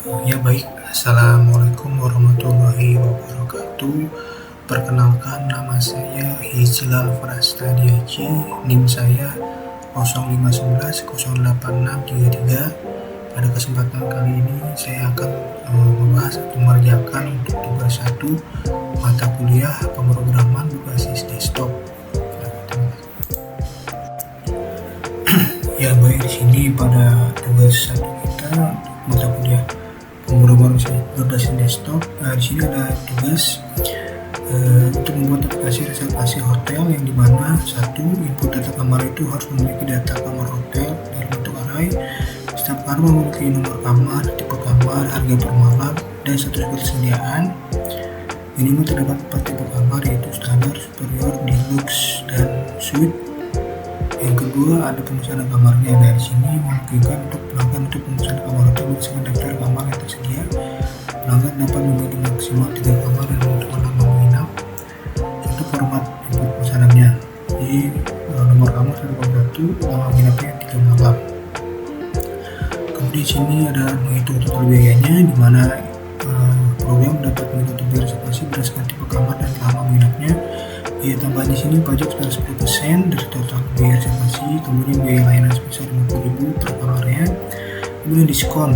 Ya baik, Assalamualaikum warahmatullahi wabarakatuh. Perkenalkan, nama saya Hizlal Frastadiaji, NIM saya 05110863. Pada kesempatan kali ini saya akan membahas atau mengerjakan untuk tugas 1 mata kuliah pemrograman berbasis desktop. Ya baik, di sini pada tugas 1 kita mata kuliah pemrograman berbasis desktop. Di sini ada tugas untuk membuat aplikasi reservasi hotel yang dimana satu, input data kamar itu harus memiliki data kamar hotel dari bentuk array. Setiap kamar memiliki nomor kamar, tipe kamar, harga per malam, dan status ketersediaan. Minimal terdapat 4 tipe kamar, yaitu standar, superior, deluxe, dan suite. Yang kedua, ada pemesanan kamarnya. Dari sini memungkinkan untuk pelanggan untuk pemesanan kamar hotel berdasarkan daftar kamar yang tersedia. Pelanggan dapat memilih maksimal 3 kamar dan menentukan lama menginap. Untuk format input pemesanannya, jadi nomor kamar 1, lama menginapnya 3 malam. Kemudian di sini ada menghitung total biayanya, di mana program dapat menghitung biaya reservasi berdasarkan tipe kamar dan lama menginapnya. Biaya tambahan di sini pajak sebesar 10% dari total biaya reservasi, kemudian biaya layanan sebesar 50.000 per kamarnya, kemudian diskon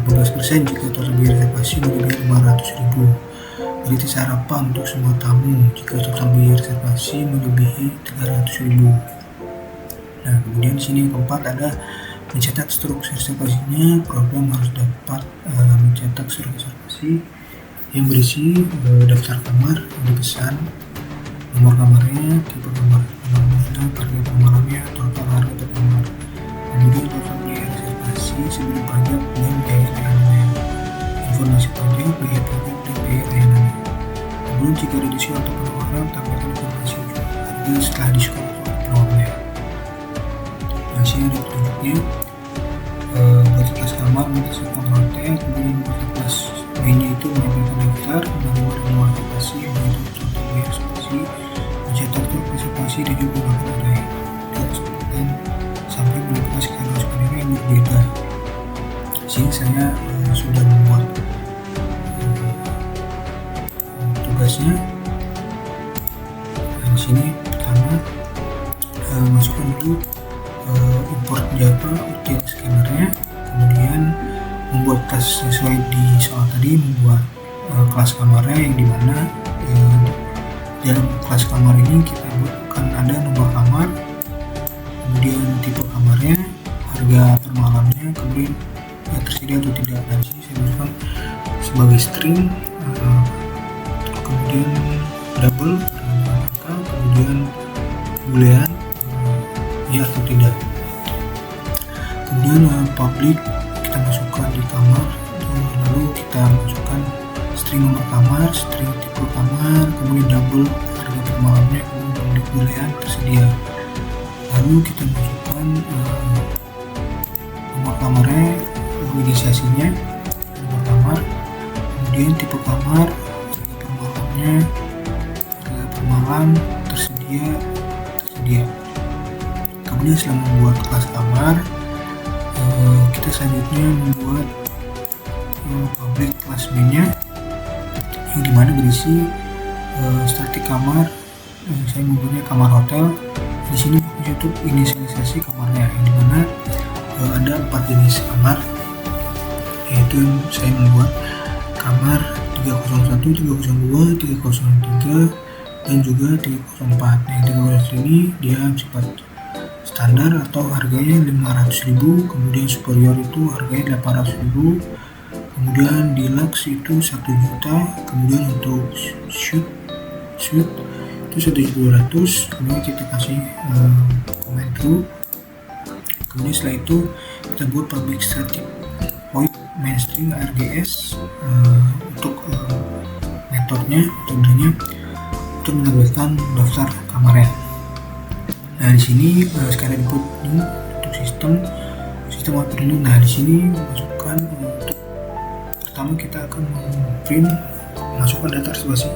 12% jika total biaya reservasi melebihi 500.000. Gratis sarapan untuk semua tamu jika total biaya reservasi melebihi 300.000. Nah, kemudian di sini yang keempat ada mencetak struk reservasinya. Program harus dapat mencetak struk reservasi yang berisi daftar kamar yang dipesan, nomor kamarnya, tipe kamar, harga per malamnya, total harga per kamar, kemudian total biaya reservasi sebelum pajak dan biaya layanannya, informasi pajak, biaya pajak, dan biaya layanannya. Kemudian jika ada diskon atau penawaran, tambahkan informasi harga setelah diskon atau penawarannya. Nah, sini ada petunjuknya. Buat kelas kamar, kelas kamar hotel, kemudian buat kelas B-nya itu menyampaikan daftar, menerima dan reservasi, menghitung total biaya reservasi, mencetak struk reservasi, dan juga melakukan array dan sampai menaplikasikan skenario yang berbeda. Sini saya sudah membuat tugasnya. Nah, di sini pertama masukkan dulu import Java util scannernya, kemudian membuat kelas sesuai di soal tadi, membuat kelas kamarnya yang dimana dalam kelas kamar ini kita buatkan ada nomor kamar, kemudian tipe kamarnya, harga per malamnya, kemudian tersedia atau tidak. Dan sini saya masukkan sebagai string, kemudian double angka, kemudian boolean ya atau tidak. Kemudian public kita masukkan di kamar, lalu kita masukkan string nomor kamar, string tipe kamar, kemudian double harga per malamnya, kemudian boolean tersedia. Lalu kita masukkan nomor kamarnya, inisiasinya, nomor kamar, kemudian tipe kamar, harga per malamnya, harga per malam tersedia. Kemudian setelah membuat kelas kamar, kita selanjutnya membuat public class main-nya yang dimana berisi static kamar. Saya membuatnya kamar hotel. Di sini untuk inisialisasi kamarnya yang dimana ada 4 jenis kamar, yaitu saya membuat kamar 301, 302, 303, dan juga 304. Yang 303 ini dia sifat standar atau harganya 500.000, kemudian superior itu harganya 800.000, kemudian deluxe itu 1 juta, kemudian untuk suite itu 1.200, kemudian kita kasih comment true. Kemudian setelah itu kita buat public static void main string args untuk metodenya untuk menambahkan daftar kamarnya. Nah, di sini sekalian input ini untuk sistem output dulu. Nah, di sini masukkan untuk pertama kita akan print masukkan data reservasi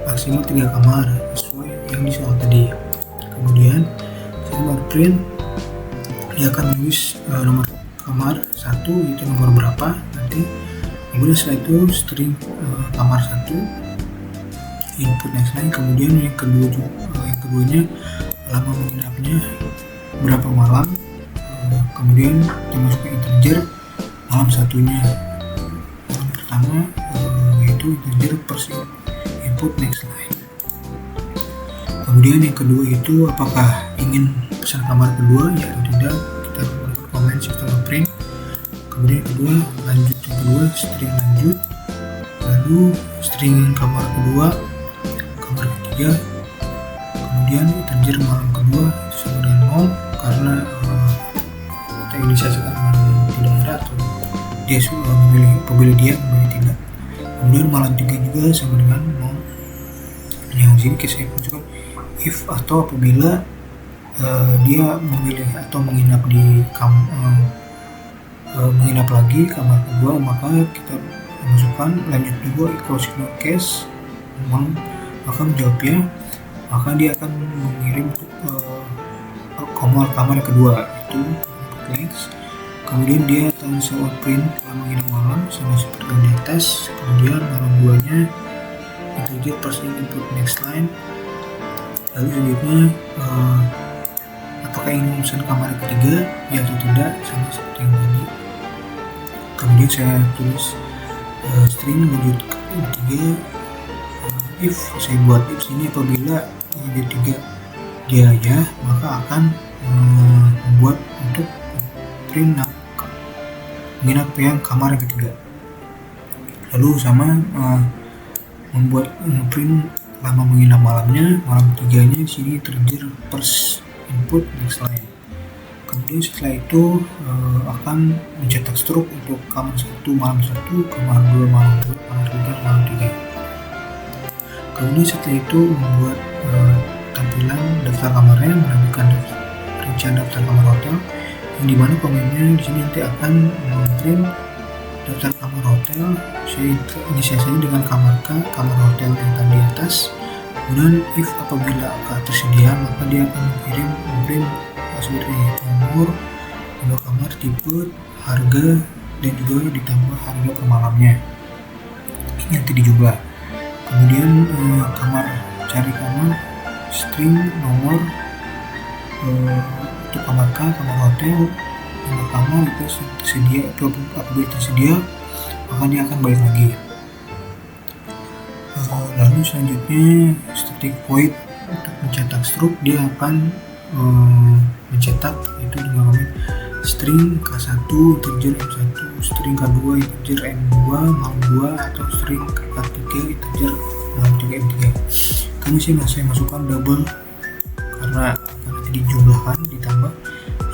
maksimal 3 kamar sesuai yang di soal tadi. Kemudian saya print, dia akan menulis nomor kamar 1 itu nomor berapa, nanti Kemudian setelah itu string kamar 1 input next line. Kemudian yang keduanya lama menginapnya berapa malam, kemudian termasuk integer malam satunya. Malam pertama yaitu integer per input next line. Kemudian yang kedua itu apakah ingin pesan kamar kedua ya atau tidak, kita menggunakan komen sistem print. Kemudian yang kedua lanjut, yang kedua string lanjut, lalu string kamar kedua, kamar ketiga, kemudian integer malam kedua itu sama dengan 0 karena kita inisiasikan malam tidak ada atau dia sudah memilih, apabila dia memilih tidak. Kemudian malam 3 juga sama dengan 0. Yang sini saya masukkan if atau apabila dia memilih atau menginap di menginap lagi kamar kedua, maka kita masukkan lanjut juga equals no case, maka menjawabnya, maka dia akan mengirim kamar kedua itu links. Kemudian dia akan show print menginap malam sama seperti yang di atas. Kemudian malam 2 nya integer person input next line. Lalu selanjutnya apakah ingin memesan kamar ketiga ya atau tidak, sama seperti yang tadi. Kemudian saya tulis string lanjut ketiga, if saya buat if sini apabila ada 3 dia ya, maka akan membuat untuk print menginap yang kamar yang ketiga. Lalu sama membuat print lama menginap malamnya, malam 3 nya di sini integer first input next line. Kemudian setelah itu akan mencetak struk untuk kamar 1 malam 1, kamar 2 malam 2, kamar 3 malam 3. Kemudian setelah itu membuat tampilan daftar kamarnya, menambahkan rincian daftar kamar hotel, yang dimana komennya di sini nanti akan print daftar kamar hotel. Saya inisiasinya dengan kamar K, kamar hotel yang tadi di atas. Kemudian if apabila K tersedia, maka dia akan print seperti nomor kamar, tipe, harga, dan juga ditambah harga per malamnya. Ini nanti dijumlah. Kemudian cari kamar, string nomor untuk kamar K, kamar hotel, nomor kamar itu tersedia, apabila tersedia maka dia akan balik lagi. Lalu selanjutnya static void untuk mencetak struk, dia akan mencetak itu dengan komen string K1 integer M1, string K2 integer M2 malam 2, atau string K3 integer malam 3 M3. Kami saya masukkan double karena nanti dijumlahkan ditambah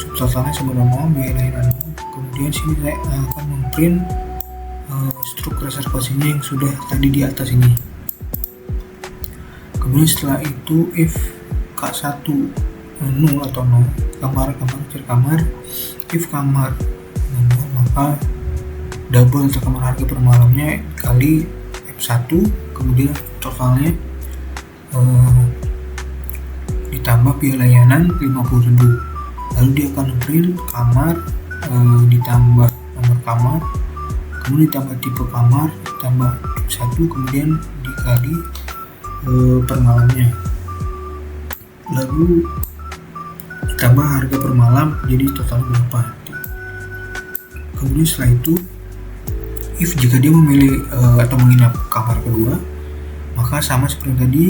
subtotalnya sama dengan biaya lain. Kemudian sini saya akan memprint struk reservasinya yang sudah tadi di atas ini. Kemudian setelah itu if K1 0 atau 0, cari kamar, if kamar 0 maka double atau kamar harga per malamnya kali F1, kemudian totalnya ditambah biaya layanan 50.000. Lalu dia akan print kamar ditambah nomor kamar, kemudian ditambah tipe kamar, ditambah F1, kemudian dikali per malamnya, lalu ditambah harga per malam, jadi total berapa. Kemudian setelah itu if jika dia memilih atau menginap kamar kedua, maka sama seperti tadi,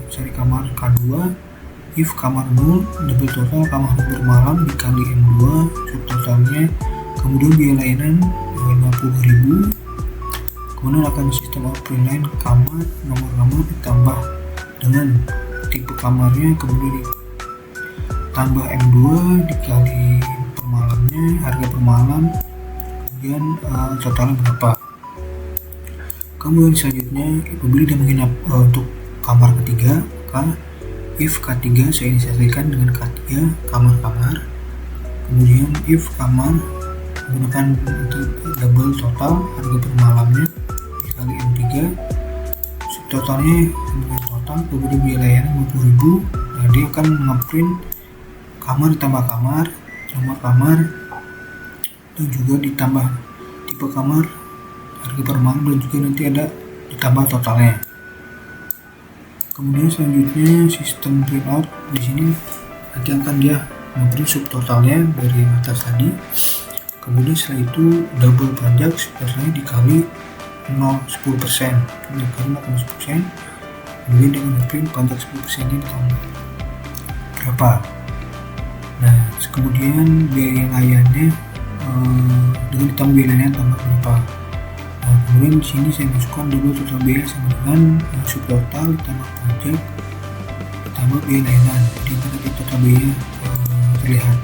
cari kamar K2, if kamar 0 double total kamar per malam dikali M2 subtotalnya, kemudian biaya layanan 50.000. Kemudian akan sistem print line kamar, nomor kamar ditambah dengan tipe kamarnya, kemudian ditambah M2 dikali per malamnya, harga per malam, kemudian totalnya berapa. Kemudian selanjutnya apabila dia menginap untuk kamar ketiga, maka if K3 saya inisiasikan dengan K3 kamar-kamar, kemudian if kamar menggunakan double total harga per malamnya dikali M3 subtotalnya dengan total, kemudian biaya layanan 50.000. Nah, dia akan ngeprint kamar ditambah kamar, nomor kamar, dan juga ditambah tipe kamar harga per malam, dan juga nanti ada ditambah totalnya. Kemudian selanjutnya sistem printout di sini nanti akan dia memberi subtotalnya dari yang atas tadi. Kemudian setelah itu double pajak sebenarnya dikali 10%, dikali 0,10%. Kemudian dia memberi pajak 10% ini berapa. Nah, kemudian biaya layannya dengan ditambah biaya layanan tambah berapa. Nah, kemudian di sini saya masukkan dulu total biaya sama dengan subtotal ditambah pajak ditambah biaya layanan. Jadi nanti total biaya terlihat.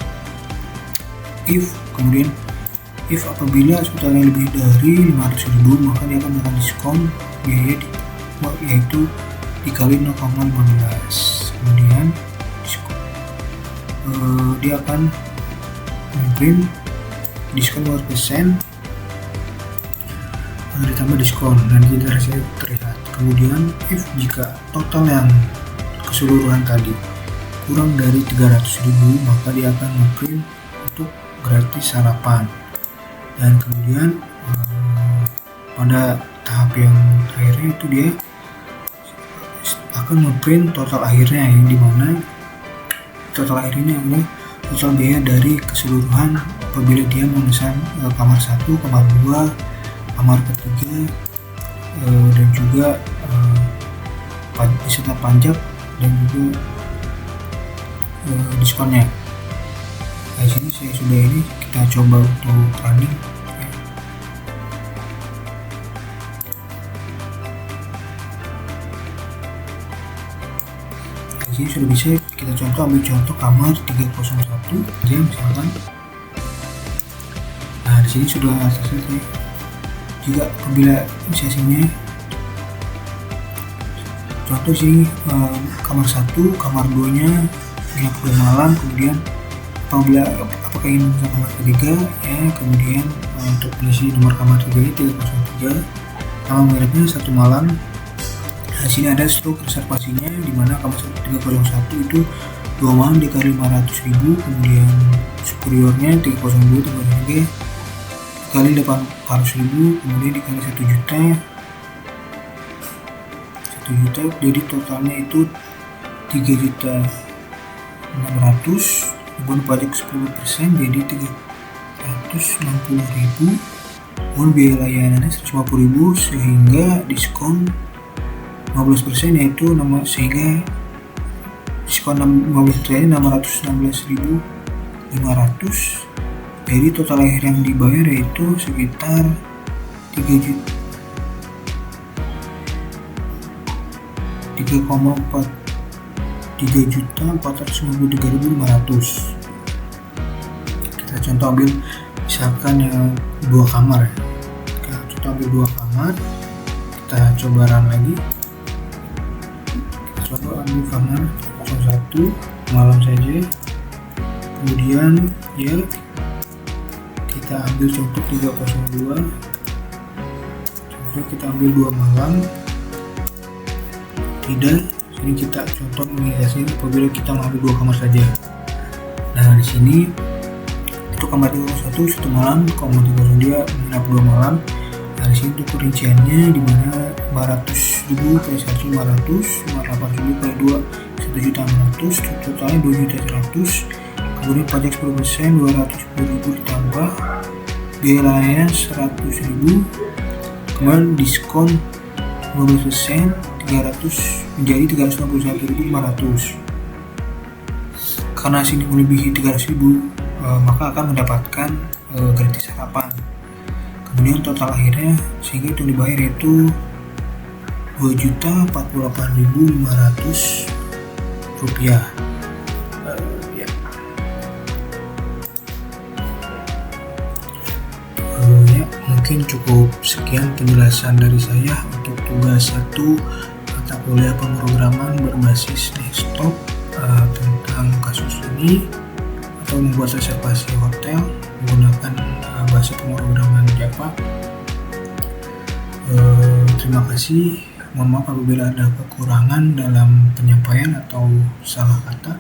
If apabila subtotalnya lebih dari 500.000, maka dia akan melakukan diskon biaya yaitu dikali 0,15. Kemudian dia akan memprint diskon 5% ditambah diskon, dan jadi hasilnya terlihat. Kemudian jika total yang keseluruhan tadi kurang dari 300.000, maka dia akan memprint untuk gratis sarapan. Dan kemudian pada tahap yang terakhirnya itu dia akan memprint total akhirnya, yang dimana total akhirnya adalah total biaya dari keseluruhan apabila dia memesan kamar 1, kamar 2, kamar ketiga, dan juga beserta pajak dan juga diskonnya. Nah, di sini saya sudah ini, kita coba untuk running. Di sini sudah bisa kita ambil contoh kamar 301 aja misalkan. Nah, di sini sudah selesai. Juga apabila sesinya contoh sini kamar 1, kamar 2 nya 50 malam, kemudian apakah ingin memesan kamar ketiga ya, kemudian untuk mengisi nomor kamar 303 nama menginapnya 1 malam. Nah, sini ada stroke reservasinya, dimana kamar 301 itu 2 malam dikali 500.000, kemudian superiornya 302, 303 kali 800.000, kemudian dikali 1 juta, jadi totalnya itu 3.600.000, kemudian pajak 10% jadi 360.000, kemudian biaya layanannya 150.000, sehingga diskon 15% yaitu sehingga diskon 15% 616.500. Jadi total akhir yang dibayar yaitu sekitar 3.453.500. Kita contoh ambil misalkan yang 2 kamar ya. Kita contoh ambil 2 kamar, kita coba run lagi. Kita coba ambil kamar 01 malam saja, kemudian ya kita ambil contoh 302, contoh kita ambil 2 malam. Tidak, sini kita contoh mengingatkan apabila kita mengambil 2 kamar saja. Nah, di sini untuk kamar 301 1 malam, kamar 302 menginap 2 malam. Nah, di sini untuk perinciannya dimana 500.000 kali 1 500, 580.000 kali 2 1.600.000, totalnya 2.100.000. Kemudian pajak 10% 210.000 ditambah biaya layanan 100.000, kemudian diskon 15% 300 menjadi 361.500. Karena sini melebihi 300.000, maka akan mendapatkan gratis sarapan. Kemudian total akhirnya sehingga itu dibayar yaitu 2.048.500 rupiah. Mungkin cukup sekian penjelasan dari saya untuk tugas 1 mata kuliah pemrograman berbasis desktop tentang kasus ini, atau membuat reservasi hotel menggunakan bahasa pemrograman Java. Terima kasih. Mohon maaf apabila ada kekurangan dalam penyampaian atau salah kata.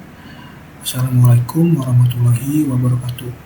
Assalamualaikum warahmatullahi wabarakatuh.